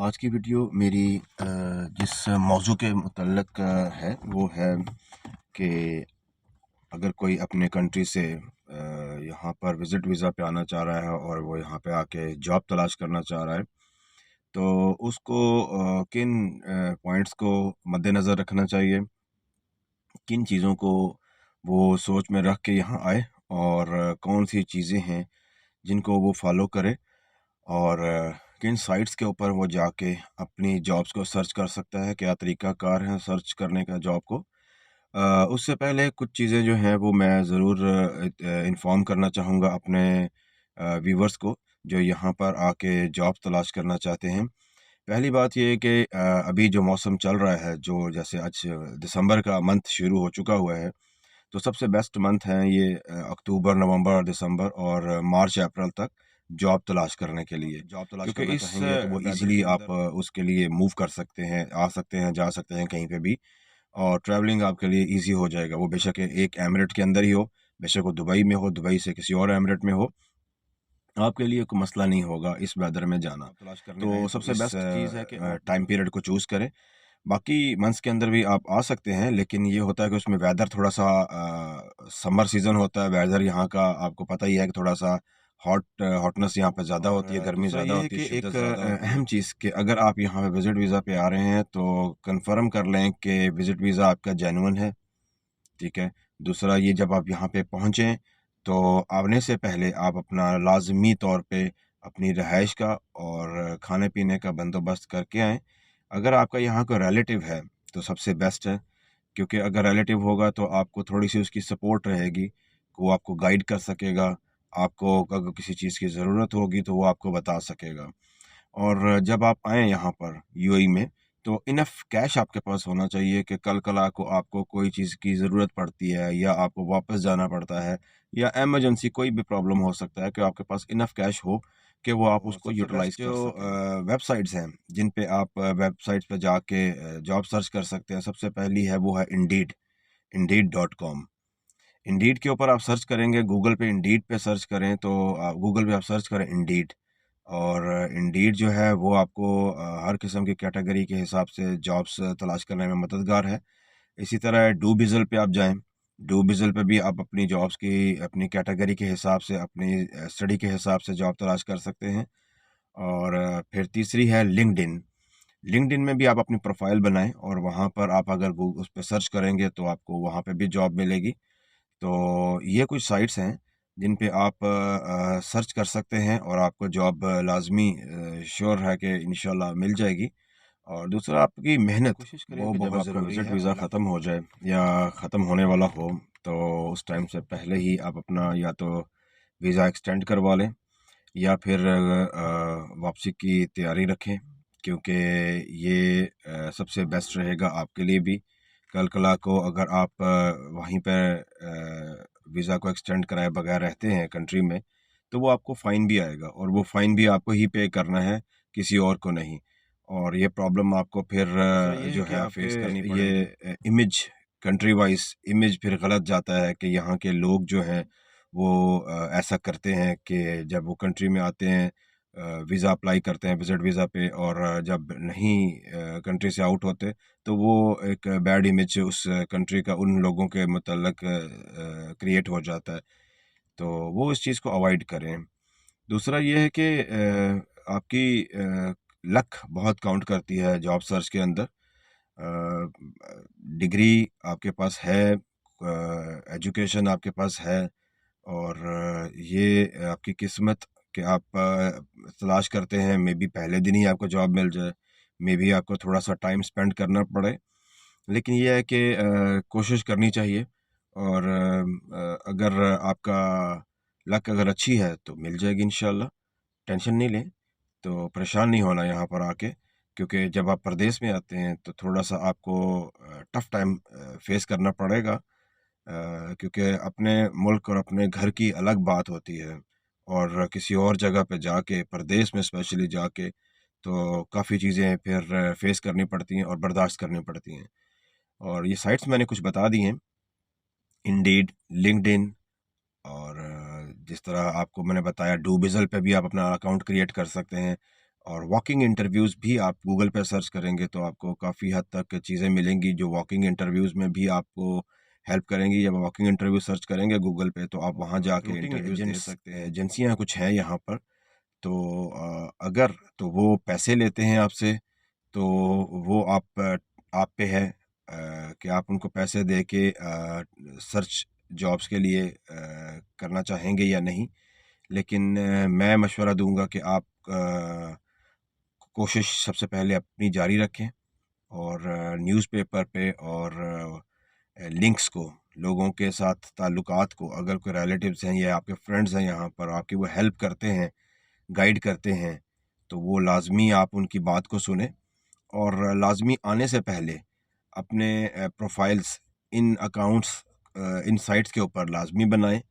आज की वीडियो मेरी जिस मौजू के मुतल्लक है वो है कि अगर कोई अपने कंट्री से यहाँ पर विज़िट वीज़ा पे आना चाह रहा है और वो यहाँ पे आके जॉब तलाश करना चाह रहा है, तो उसको किन पॉइंट्स को मद्देनज़र रखना चाहिए, किन चीज़ों को वो सोच में रख के यहाँ आए और कौन सी चीज़ें हैं जिनको वो फॉलो करे और किन साइट्स के ऊपर वो जाके अपनी जॉब्स को सर्च कर सकता है, क्या तरीक़ाकार है सर्च करने का जॉब को। उससे पहले कुछ चीज़ें जो हैं वो मैं ज़रूर इन्फ़ॉर्म करना चाहूँगा अपने व्यूअर्स को जो यहाँ पर आके जॉब तलाश करना चाहते हैं। पहली बात ये है कि अभी जो मौसम चल रहा है, जो जैसे आज दिसंबर का मंथ शुरू हो चुका हुआ है, तो सबसे बेस्ट मंथ हैं ये अक्टूबर, नवंबर, दिसंबर और मार्च, अप्रैल तक जॉब तलाश करने के लिए। जॉब तलाश क्योंकि करना इस चाहेंगे तो वो वेदर ईज़िली के आप अंदर उसके लिए मूव कर सकते हैं, आ सकते हैं, जा सकते हैं कहीं पे भी और ट्रैवलिंग आपके लिए ईज़ी हो जाएगा। वो बेशक एक एमिरेट के अंदर ही हो, बेशक वो दुबई में हो, दुबई से किसी और एमिरेट में हो, आपके लिए कोई मसला नहीं होगा इस वेदर में जाना। जॉब तलाश करने तो आएँ तो सबसे इस बेस्ट चीज़ है कि आप टाइम पीरियड को चूज़ करें। बाकी मंथ्स के अंदर भी आप आ सकते हैं, लेकिन ये होता है कि उसमें वेदर थोड़ा-सा समर सीज़न होता है, वेदर यहाँ का आपको पता ही है कि थोड़ा-सा हॉटनेस यहाँ पे ज़्यादा और होती है, गर्मी दूसरा ज़्यादा ये है होती है, कि शिद्दत एक ज़्यादा होती है। अहम चीज़ कि अगर आप यहाँ पे विज़िट वीज़ा पे आ रहे हैं तो कन्फर्म कर लें कि विज़िट वीज़ा आपका जेन्युइन है, ठीक है? दूसरा ये जब आप यहाँ पे पहुँचे तो आने से पहले आप अपना लाज़मी तौर पे अपनी रिहाइश का और खाने-पीने का बंदोबस्त करके आएँ। अगर आपका यहाँ कोई रिलेटिव है तो सबसे बेस्ट है, क्योंकि अगर रिलेटिव होगा तो आपको थोड़ी-सी उसकी सपोर्ट रहेगी, वो आपको गाइड कर सकेगा, आपको अगर किसी चीज़ की ज़रूरत होगी तो वो आपको बता सकेगा। और जब आप आएँ यहाँ पर यूएई में, तो इनफ़ कैश आपके पास होना चाहिए कि कल-कला को आपको कोई चीज़ की ज़रूरत पड़ती है या आपको वापस जाना पड़ता है या इमरजेंसी कोई भी प्रॉब्लम हो सकता है कि आपके पास इनफ़ कैश हो कि वो आप और उसको सबसे बेस्ट यूटिलाइज़ कर जो सकें। वेबसाइट्स हैं, जिन पे आप वेबसाइट्स पे जाके जॉब सर्च कर सकते हैं, सबसे पहली है वो है इंडीड, indeed.com। इंडीड के ऊपर आप सर्च करेंगे, गूगल पे इंडीड पे सर्च करें तो गूगल पे आप सर्च करें इंडीड और इंडीड जो है वो आपको हर किस्म की कैटेगरी के हिसाब से जॉब्स तलाश करने में मददगार है। इसी तरह डूबिज़ल पे आप जाएँ, डूबिज़ल पे भी आप अपनी जॉब्स की अपनी कैटेगरी के हिसाब से, अपनी स्टडी के हिसाब से जॉब तलाश कर सकते हैं। और फिर तीसरी है लिंक्डइन। लिंक्डइन में भी आप अपनी प्रोफ़ाइल बनाएँ और वहाँ पर आप अगर गू उस पे सर्च करेंगे तो आपको वहाँ पे भी जॉब मिलेगी। तो ये कुछ साइट्स हैं जिन पे आप सर्च कर सकते हैं और आपको जॉब लाज़मी श्योर है कि इंशाल्लाह मिल जाएगी। और दूसरा आपकी मेहनत, कोशिश करें वो कि जब बहुत आपका ज़रूरी विज़िट है। वीज़ा अल्लाह ख़त्म हो जाए या ख़त्म होने वाला हो, तो उस टाइम से पहले ही आप अपना या तो वीज़ा एक्सटेंड करवा लें या फिर वापसी की तैयारी रखें, क्योंकि ये सबसे बेस्ट रहेगा आपके लिए भी। कल-कला को अगर आप वहीं पे वीज़ा को एक्सटेंड कराए बगैर रहते हैं कंट्री में, तो वो आपको फ़ाइन भी आएगा और वो फ़ाइन भी आपको ही पे करना है, किसी और को नहीं। और ये प्रॉब्लम आपको फिर दूसरा ये है जो कि है आपके फ़ेस करनी ये पड़ेगी। इमेज कंट्री वाइज़ इमेज फिर गलत जाता है कि यहाँ के लोग जो हैं वो ऐसा करते हैं कि जब वो कंट्री में आते हैं वीज़ा अप्लाई करते हैं विज़िट वीज़ा पे और जब नहीं कंट्री से आउट होते, तो वो एक बैड इमेज उस कंट्री का उन लोगों के मुतल्लक क्रिएट हो जाता है। तो वो इस चीज़ को अवॉइड करें। दूसरा ये है कि आपकी लक बहुत काउंट करती है जॉब सर्च के अंदर। डिग्री आपके पास है, एजुकेशन आपके पास है और ये आपकी किस्मत कि आप तलाश करते हैं, मे बी पहले दिन ही आपको जॉब मिल जाए, मे बी आपको थोड़ा-सा टाइम स्पेंड करना पड़े। लेकिन ये है कि कोशिश करनी चाहिए और अगर आपका लक अगर अच्छी है तो मिल जाएगी इंशाल्लाह, टेंशन नहीं लें। तो परेशान नहीं होना यहाँ पर आके, क्योंकि जब आप परदेश में आते हैं तो थोड़ा-सा आपको टफ़ टाइम फ़ेस करना पड़ेगा, क्योंकि अपने मुल्क और अपने घर की अलग बात होती है और किसी और जगह पे जाके, परदेश में स्पेशली जाके, तो काफ़ी चीज़ें फिर फ़ेस करनी पड़ती हैं और बर्दाश्त करनी पड़ती हैं। और ये साइट्स मैंने कुछ बता दी हैं, इंडीड, लिंक्डइन और जिस तरह आपको मैंने बताया डूबिज़ल पे भी आप अपना अकाउंट क्रिएट कर सकते हैं। और वॉकिंग इंटरव्यूज़ भी आप गूगल पे सर्च करेंगे तो आपको काफ़ी हद तक चीज़ें मिलेंगी जो वॉकिंग इंटरव्यूज़ में भी आपको हेल्प करेंगी। जब वॉकिंग इंटरव्यू सर्च करेंगे गूगल पे तो आप वहाँ जाके इंटरव्यूज़ दे सकते हैं। एजेंसियाँ कुछ हैं यहाँ पर, तो अगर तो वो पैसे लेते हैं आपसे, तो वो आप पे है कि आप उनको पैसे दे के सर्च जॉब्स के लिए करना चाहेंगे या नहीं। लेकिन मैं मशवरा दूँगा कि आप कोशिश सबसे पहले अपनी जारी रखें और न्यूज़पेपर पे और लिंक्स को, लोगों के साथ ताल्लुकात को, अगर कोई रिलेटिव्स हैं या आपके फ्रेंड्स हैं यहाँ पर, आपकी वो हेल्प करते हैं, गाइड करते हैं, तो वो लाज़मी आप उनकी बात को सुनें और लाज़मी आने से पहले अपने profiles in accounts in sites के ऊपर लाज़मी बनाएँ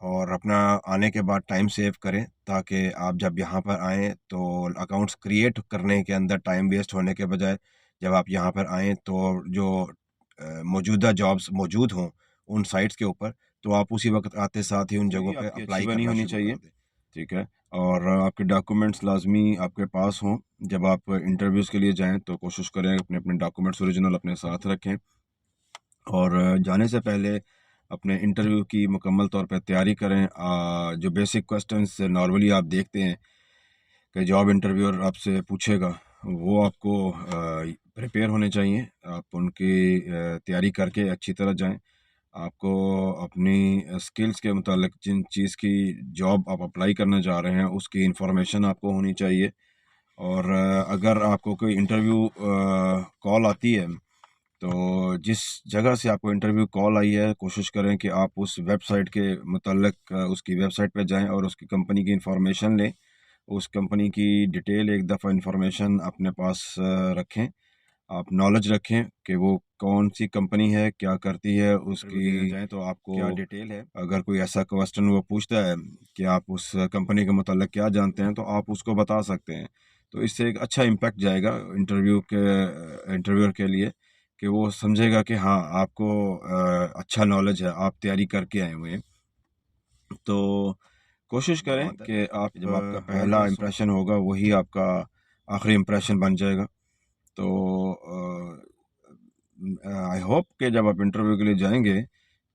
और अपना आने के बाद टाइम सेव करें ताकि आप जब यहाँ पर आएँ तो अकाउंट्स क्रिएट करने के अंदर टाइम वेस्ट होने के बजाय जब आप यहाँ पर आएँ तो जो मौजूदा जॉब्स मौजूद हों उन साइट्स के ऊपर, तो आप उसी वक़्त आते साथ ही उन जगहों पे अप्लाई बनी करना होनी शुरू चाहिए, कर दें। ठीक है? और आपके डॉक्यूमेंट्स लाज़मी आपके पास हों। जब आप इंटरव्यूज़ के लिए जाएँ तो कोशिश करें अपने डॉक्यूमेंट्स ओरिजिनल अपने साथ रखें और जाने से पहले अपने इंटरव्यू की मुकम्मल तौर पे तैयारी करें। जो बेसिक क्वेश्चंस नॉर्मली आप देखते हैं कि जॉब इंटरव्यूअर आपसे पूछेगा, वो आपको प्रिपेयर होने चाहिए। आप उनकी तैयारी करके अच्छी तरह जाएँ। आपको अपनी स्किल्स के मुतालिक जिन चीज़ की जॉब आप अप्लाई करने जा रहे हैं, उसकी इन्फॉर्मेशन आपको होनी चाहिए। और अगर आपको कोई इंटरव्यू कॉल आती है, तो जिस जगह से आपको इंटरव्यू कॉल आई है, कोशिश करें कि आप उस वेबसाइट के मुतल्लिक़ उसकी वेबसाइट पे जाएँ और उसकी कंपनी की इन्फॉर्मेशन लें। उस कंपनी की डिटेल एक दफ़ा इन्फॉर्मेशन अपने पास रखें। आप नॉलेज रखें कि वो कौन-सी कंपनी है, क्या करती है, उसकी जाएँ तो आपको क्या डिटेल है। अगर कोई ऐसा क्वेश्चन वो पूछता है कि आप उस कंपनी के मुतल्लिक़ क्या जानते हैं, तो आप उसको बता सकते हैं। तो इससे एक अच्छा इम्पैक्ट जाएगा इंटरव्यूअर के लिए कि वो समझेगा कि हाँ, आपको अच्छा नॉलेज है, आप तैयारी करके आए हुए हैं। तो कोशिश करें कि आप जब आपका पहला इम्प्रेशन होगा, वही आपका आखिरी इम्प्रेशन बन जाएगा। तो आई होप कि जब आप इंटरव्यू के लिए जाएँगे,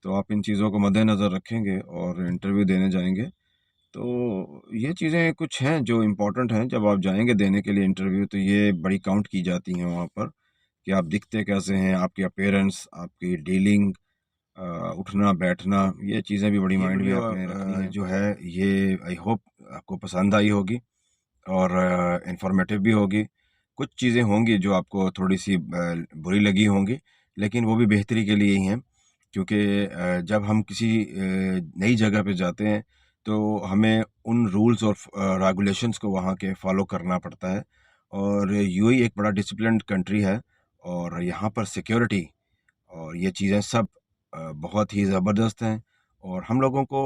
तो आप इन चीज़ों को मद्देनज़र रखेंगे और इंटरव्यू देने जाएँगे। तो ये चीज़ें कुछ हैं जो इम्पोर्टेंट हैं, जब आप जाएँगे देने के लिए इंटरव्यू तो ये बड़ी काउंट की जाती हैं वहाँ पर, कि आप दिखते कैसे हैं, आपके अपीयरेंस, आपकी डीलिंग, उठना-बैठना, ये चीज़ें भी बड़ी माइंड में आपने रखनी हैं। जो है ये आई होप आपको पसंद आई होगी और इन्फॉर्मेटिव भी होगी। कुछ चीज़ें होंगी जो आपको थोड़ी-सी बुरी लगी होंगी, लेकिन वो भी बेहतरी के लिए ही हैं, क्योंकि जब हम किसी नई जगह पे जाते हैं, तो हमें उन रूल्स और रेगुलेशंस को वहाँ के फ़ॉलो करना पड़ता है और यूएई एक बड़ा डिसिप्लिन्ड कंट्री है और यहाँ पर सिक्योरिटी और ये चीज़ें सब बहुत ही ज़बरदस्त हैं और हम लोगों को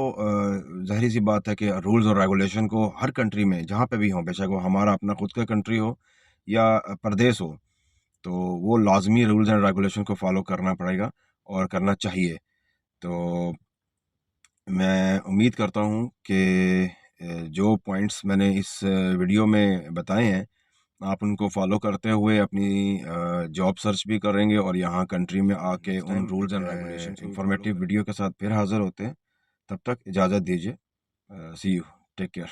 ज़ाहिर-सी बात है कि रूल्स और रेगुलेशन को हर कंट्री में जहाँ पे भी हों, बेशक वो हमारा अपना खुद का कंट्री हो या परदेस हो, तो वो लाज़मी रूल्स एंड रेगुलेशन को फ़ॉलो करना पड़ेगा और करना चाहिए। तो मैं उम्मीद करता हूँ कि जो पॉइंट्स मैंने इस वीडियो में बताए हैं, आप उनको फ़ॉलो करते हुए अपनी जॉब सर्च भी करेंगे और यहाँ कंट्री में आके उन रूल्स एंड रेगुलेशंस को इन्फॉर्मेटिव वीडियो के साथ फिर हाज़िर होते हैं। तब तक इजाज़त दीजिए। सी यू, टेक केयर।